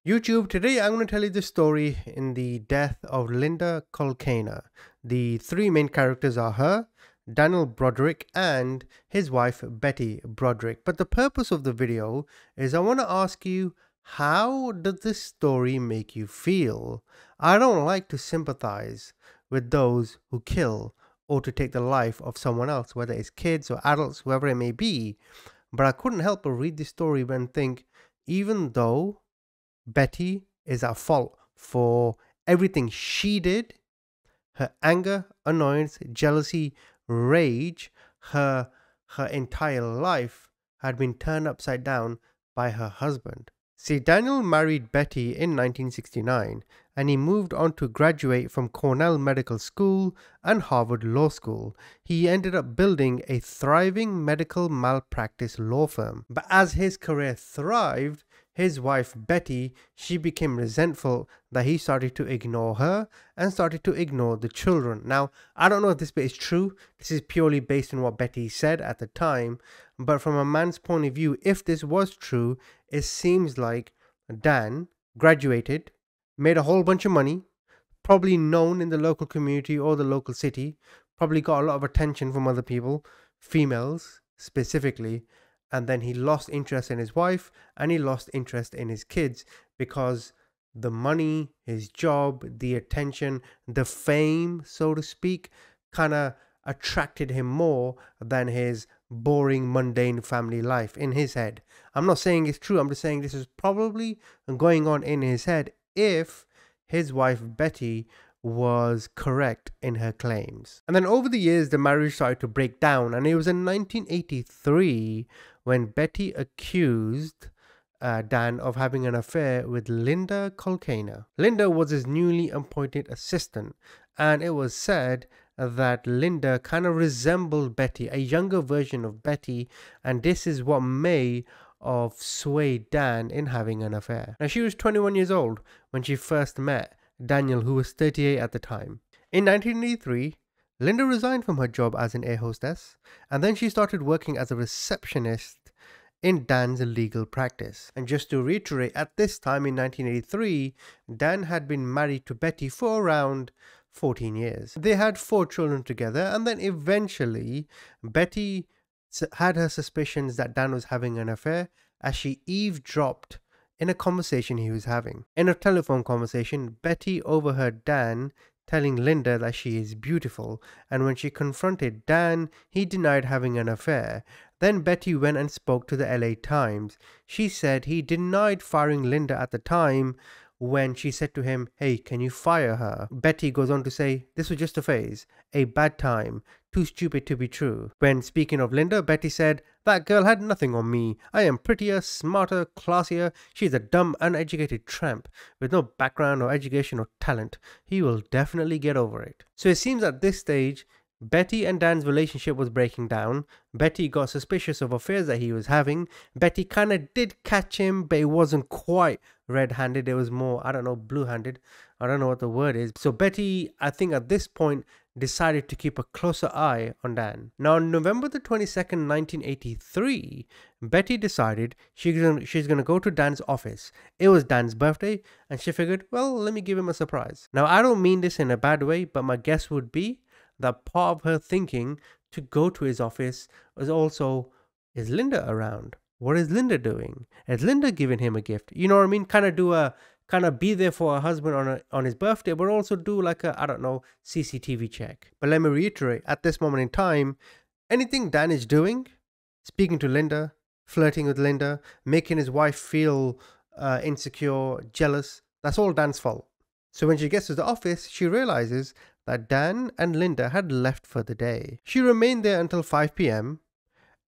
YouTube, today I'm going to tell you the story in the death of Linda Kolkena. The three main characters are her, Daniel Broderick, and his wife Betty Broderick. But the purpose of the video is I want to ask you, how does this story make you feel? I don't like to sympathize with those who kill or to take the life of someone else, whether it's kids or adults, whoever it may be. But I couldn't help but read the story and think, even though Betty is at fault for everything she did, her anger, annoyance, jealousy, rage, her entire life had been turned upside down by her husband. See, Daniel married Betty in 1969 and he moved on to graduate from Cornell Medical School and Harvard Law School. He ended up building a thriving medical malpractice law firm. But as his career thrived, his wife Betty, she became resentful that he started to ignore her and started to ignore the children. Now, I don't know if this bit is true. This is purely based on what Betty said at the time. But from a man's point of view, if this was true, it seems like Dan graduated, made a whole bunch of money, probably known in the local community or the local city, probably got a lot of attention from other people, females specifically, and then he lost interest in his wife and he lost interest in his kids because the money, his job, the attention, the fame, so to speak, kind of attracted him more than his boring, mundane family life in his head. I'm not saying it's true. I'm just saying this is probably going on in his head if his wife Betty was correct in her claims. And then over the years, the marriage started to break down, and it was in 1983 when Betty accused Dan of having an affair with Linda Kolkena. Linda was his newly appointed assistant, and it was said that Linda kind of resembled Betty, a younger version of Betty, and this is what may have swayed Dan in having an affair. Now, she was 21 years old when she first met Daniel, who was 38 at the time. In 1983, Linda resigned from her job as an air hostess, and then she started working as a receptionist in Dan's legal practice. And just to reiterate, at this time in 1983, Dan had been married to Betty for around 14 years. They had 4 children together, and then eventually Betty had her suspicions that Dan was having an affair as she eavesdropped in a conversation he was having. In a telephone conversation, Betty overheard Dan telling Linda that she is beautiful, and when she confronted Dan, he denied having an affair. Then Betty went and spoke to the LA Times. She said he denied firing Linda at the time when she said to him, "Hey, can you fire her?" Betty goes on to say, "This was just a phase, a bad time, too stupid to be true." When speaking of Linda, Betty said, "That girl had nothing on me. I am prettier, smarter, classier. She's a dumb, uneducated tramp with no background or education or talent. He will definitely get over it." So it seems at this stage, Betty and Dan's relationship was breaking down. Betty got suspicious of affairs that he was having. Betty kind of did catch him, but it wasn't quite red-handed. It was more, I don't know, blue-handed. I don't know what the word is. So Betty, I think at this point, decided to keep a closer eye on Dan. Now, on November the 22nd, 1983, Betty decided she's going to go to Dan's office. It was Dan's birthday, and she figured, well, let me give him a surprise. Now, I don't mean this in a bad way, but my guess would be that part of her thinking to go to his office was also, is Linda around? What is Linda doing? Is Linda giving him a gift? You know what I mean? Kind of be there for her husband on his birthday, but also do like a, I don't know, CCTV check. But let me reiterate, at this moment in time, anything Dan is doing, speaking to Linda, flirting with Linda, making his wife feel insecure, jealous, that's all Dan's fault. So when she gets to the office, she realizes that Dan and Linda had left for the day. She remained there until 5 p.m.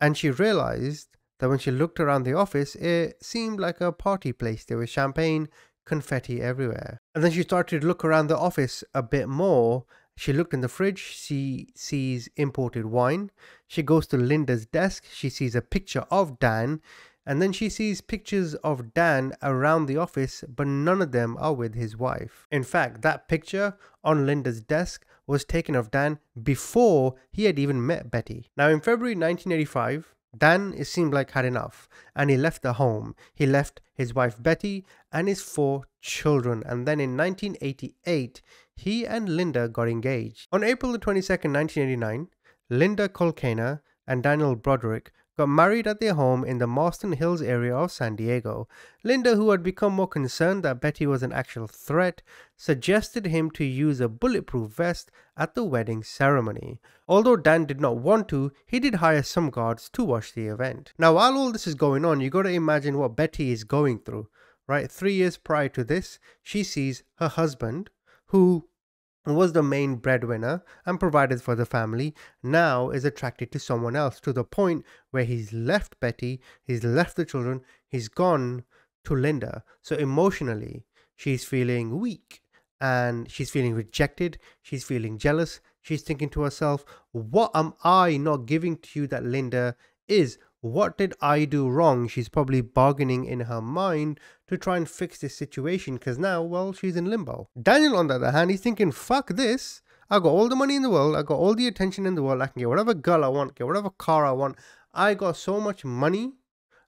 and she realized that when she looked around the office, it seemed like a party place. There was champagne, confetti everywhere. And then she started to look around the office a bit more. She looked in the fridge, she sees imported wine. She goes to Linda's desk, she sees a picture of Dan, and then she sees pictures of Dan around the office, but none of them are with his wife. In fact, that picture on Linda's desk was taken of Dan before he had even met Betty. Now, in February 1985, Dan, it seemed like, had enough, and he left the home. He left his wife Betty and his 4 children, and then in 1988, he and Linda got engaged. On April the 22nd, 1989, Linda Kolkena and Daniel Broderick got married at their home in the Marston Hills area of San Diego. Linda, who had become more concerned that Betty was an actual threat, suggested him to use a bulletproof vest at the wedding ceremony. Although Dan did not want to, he did hire some guards to watch the event. Now, while all this is going on, you got to imagine what Betty is going through, right? 3 years prior to this, she sees her husband, who was the main breadwinner and provided for the family, now is attracted to someone else, to the point where he's left Betty, he's left the children, he's gone to Linda. So emotionally, she's feeling weak and she's feeling rejected, she's feeling jealous, she's thinking to herself, what am I not giving to you that Linda is? What did I do wrong? She's probably bargaining in her mind to try and fix this situation, because now, well, she's in limbo. Daniel, on the other hand, he's thinking, fuck this. I got all the money in the world. I got all the attention in the world. I can get whatever girl I want, get whatever car I want. I got so much money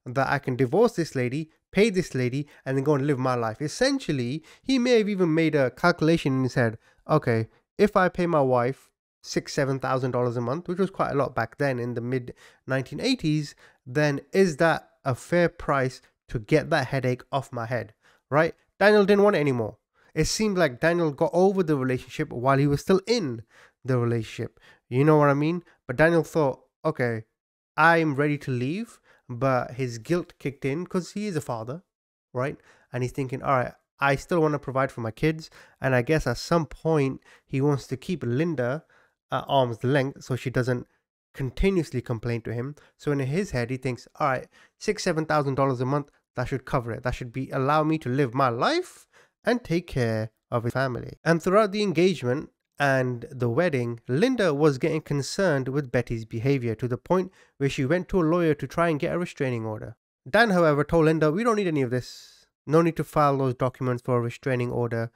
that I can divorce this lady, pay this lady, and then go and live my life. Essentially, he may have even made a calculation in his head. Okay, if I pay my wife $6,000-7,000 a month, which was quite a lot back then in the mid 1980s, then is that a fair price to get that headache off my head, right? Daniel didn't want it anymore. It seemed like Daniel got over the relationship while he was still in the relationship. You know what I mean? But Daniel thought, okay, I'm ready to leave, but his guilt kicked in because he is a father, right? And he's thinking, all right, I still want to provide for my kids, and I guess at some point he wants to keep Linda at arm's length so she doesn't continuously complain to him. So in his head, he thinks, all right, $6,000-7,000 a month, that should cover it. That should be allow me to live my life and take care of his family. And throughout the engagement and the wedding, Linda was getting concerned with Betty's behavior to the point where she went to a lawyer to try and get a restraining order. Dan, however, told Linda, we don't need any of this. No need to file those documents for a restraining order.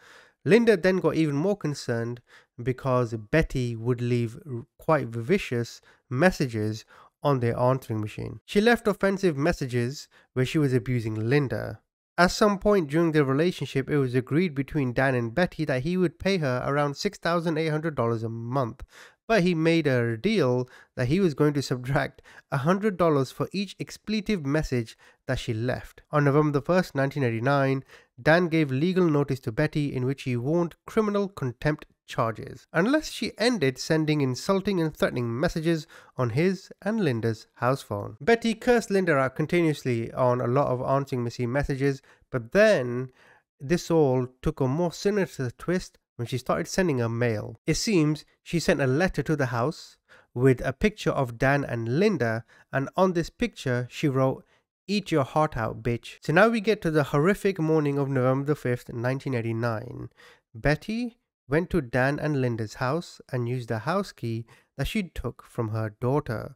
Linda then got even more concerned because Betty would leave quite vicious messages on their answering machine. She left offensive messages where she was abusing Linda. At some point during their relationship, it was agreed between Dan and Betty that he would pay her around $6,800 a month, but he made a deal that he was going to subtract $100 for each expletive message that she left. On November 1st, 1989, Dan gave legal notice to Betty in which he warned criminal contempt charges unless she ended sending insulting and threatening messages on his and Linda's house phone. Betty cursed Linda out continuously on a lot of answering machine messages, but then this all took a more sinister twist when she started sending her mail. It seems she sent a letter to the house with a picture of Dan and Linda, and on this picture she wrote, "Eat your heart out, bitch." So now we get to the horrific morning of November 5th, 1989. Betty went to Dan and Linda's house and used the house key that she took from her daughter.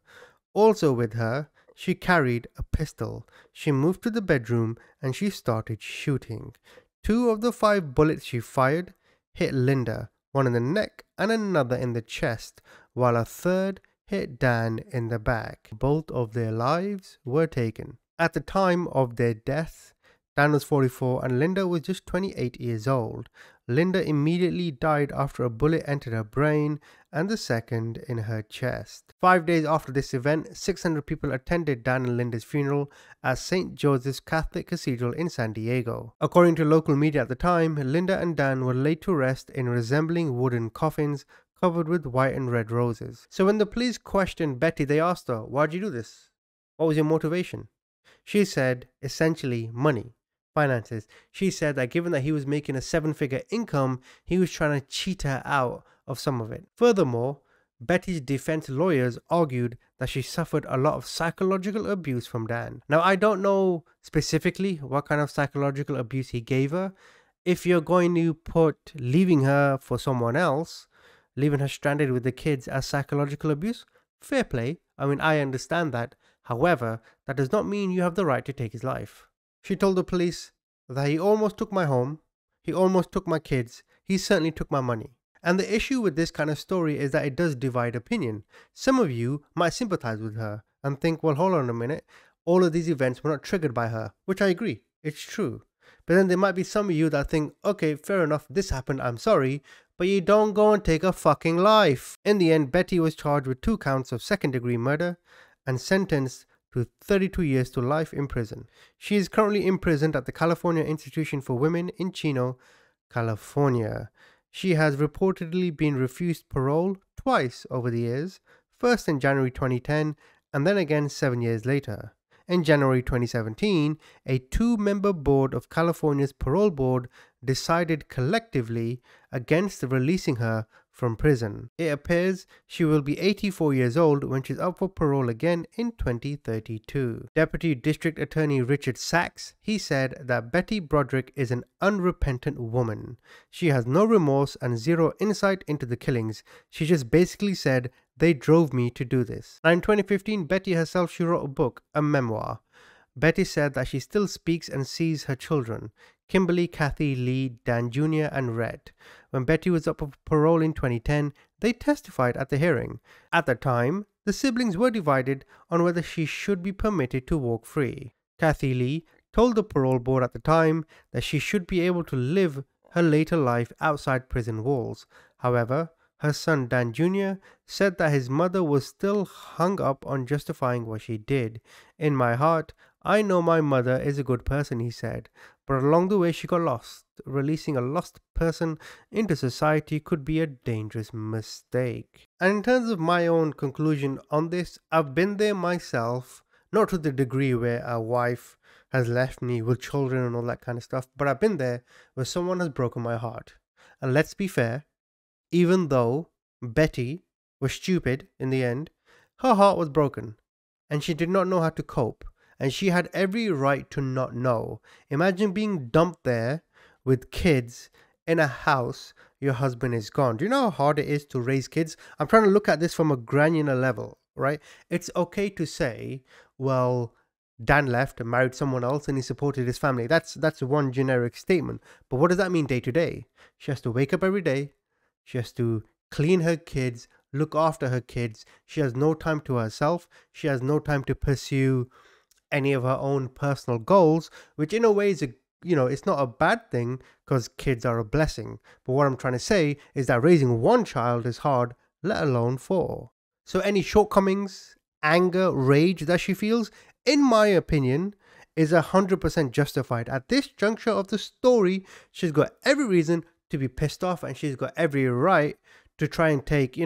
Also with her, she carried a pistol. She moved to the bedroom and she started shooting. 2 of the 5 bullets she fired hit Linda, one in the neck and another in the chest, while a third hit Dan in the back. Both of their lives were taken. At the time of their death, Dan was 44 and Linda was just 28 years old. Linda immediately died after a bullet entered her brain and the second in her chest. 5 days after this event, 600 people attended Dan and Linda's funeral at St. Joseph's Catholic Cathedral in San Diego. According to local media at the time, Linda and Dan were laid to rest in resembling wooden coffins covered with white and red roses. So when the police questioned Betty, they asked her, "Why'd you do this? What was your motivation?" She said, essentially, money. Finances. She said that given that he was making a 7-figure income, he was trying to cheat her out of some of it. Furthermore, Betty's defense lawyers argued that she suffered a lot of psychological abuse from Dan. Now, I don't know specifically what kind of psychological abuse he gave her. If you're going to put leaving her for someone else, leaving her stranded with the kids as psychological abuse, fair play. I mean, I understand that. However, that does not mean you have the right to take his life. She told the police that he almost took my home, he almost took my kids, he certainly took my money. And the issue with this kind of story is that it does divide opinion. Some of you might sympathize with her and think, well, hold on a minute, all of these events were not triggered by her, which I agree, it's true. But then there might be some of you that think, okay, fair enough, this happened, I'm sorry, but you don't go and take a fucking life. In the end, Betty was charged with 2 counts of second-degree murder and sentenced to 32 years to life in prison. She is currently imprisoned at the California Institution for Women in Chino, California. She has reportedly been refused parole twice over the years, first in January 2010 and then again 7 years later. In January 2017, a 2-member board of California's parole board decided collectively against releasing her from prison. It appears she will be 84 years old when she's up for parole again in 2032. Deputy District Attorney Richard Sachs, he said that Betty Broderick is an unrepentant woman. She has no remorse and zero insight into the killings. She just basically said, "They drove me to do this." And in 2015, Betty herself, she wrote a book, a memoir. Betty said that she still speaks and sees her children, Kimberly, Kathy, Lee, Dan Jr. and Red. When Betty was up for parole in 2010, they testified at the hearing. At the time, the siblings were divided on whether she should be permitted to walk free. Kathy Lee told the parole board at the time that she should be able to live her later life outside prison walls. However, her son Dan Jr. said that his mother was still hung up on justifying what she did. "In my heart, I know my mother is a good person," he said, "but along the way she got lost. Releasing a lost person into society could be a dangerous mistake." And in terms of my own conclusion on this, I've been there myself, not to the degree where a wife has left me with children and all that kind of stuff, but I've been there where someone has broken my heart. And let's be fair, even though Betty was stupid in the end, her heart was broken and she did not know how to cope. And she had every right to not know. Imagine being dumped there with kids in a house, your husband is gone. Do you know how hard it is to raise kids? I'm trying to look at this from a granular level, right? It's okay to say, well, Dan left and married someone else and he supported his family. That's one generic statement. But what does that mean day to day? She has to wake up every day. She has to clean her kids, look after her kids. She has no time to herself. She has no time to pursue any of her own personal goals, which in a way is it's not a bad thing because kids are a blessing. But what I'm trying to say is that raising one child is hard, let alone 4. So any shortcomings, anger, rage that she feels, in my opinion, is 100% justified. At this juncture of the story, she's got every reason to be pissed off and she's got every right to try and take,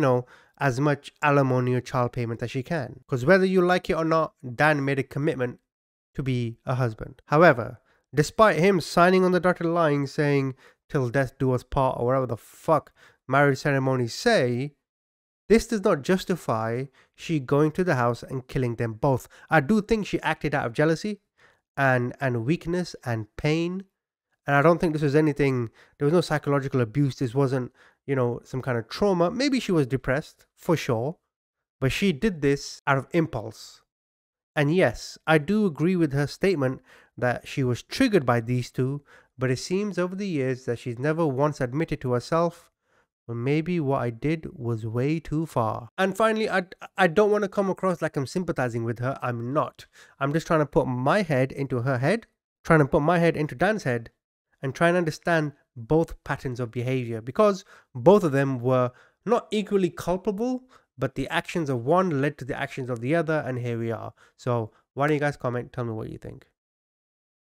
as much alimony or child payment as she can. Because whether you like it or not, Dan made a commitment to be a husband. However, despite him signing on the dotted line saying, "Till death do us part," or whatever the fuck marriage ceremonies say, this does not justify she going to the house and killing them both. I do think she acted out of jealousy and weakness and pain. And I don't think this was anything, there was no psychological abuse. This wasn't, some kind of trauma. Maybe she was depressed, for sure. But she did this out of impulse. And yes, I do agree with her statement that she was triggered by these two. But it seems over the years that she's never once admitted to herself, well, maybe what I did was way too far. And finally, I don't want to come across like I'm sympathizing with her. I'm not. I'm just trying to put my head into her head, trying to put my head into Dan's head, and try and understand both patterns of behavior, because both of them were not equally culpable, but the actions of one led to the actions of the other, and here we are. So why don't you guys comment, tell me what you think.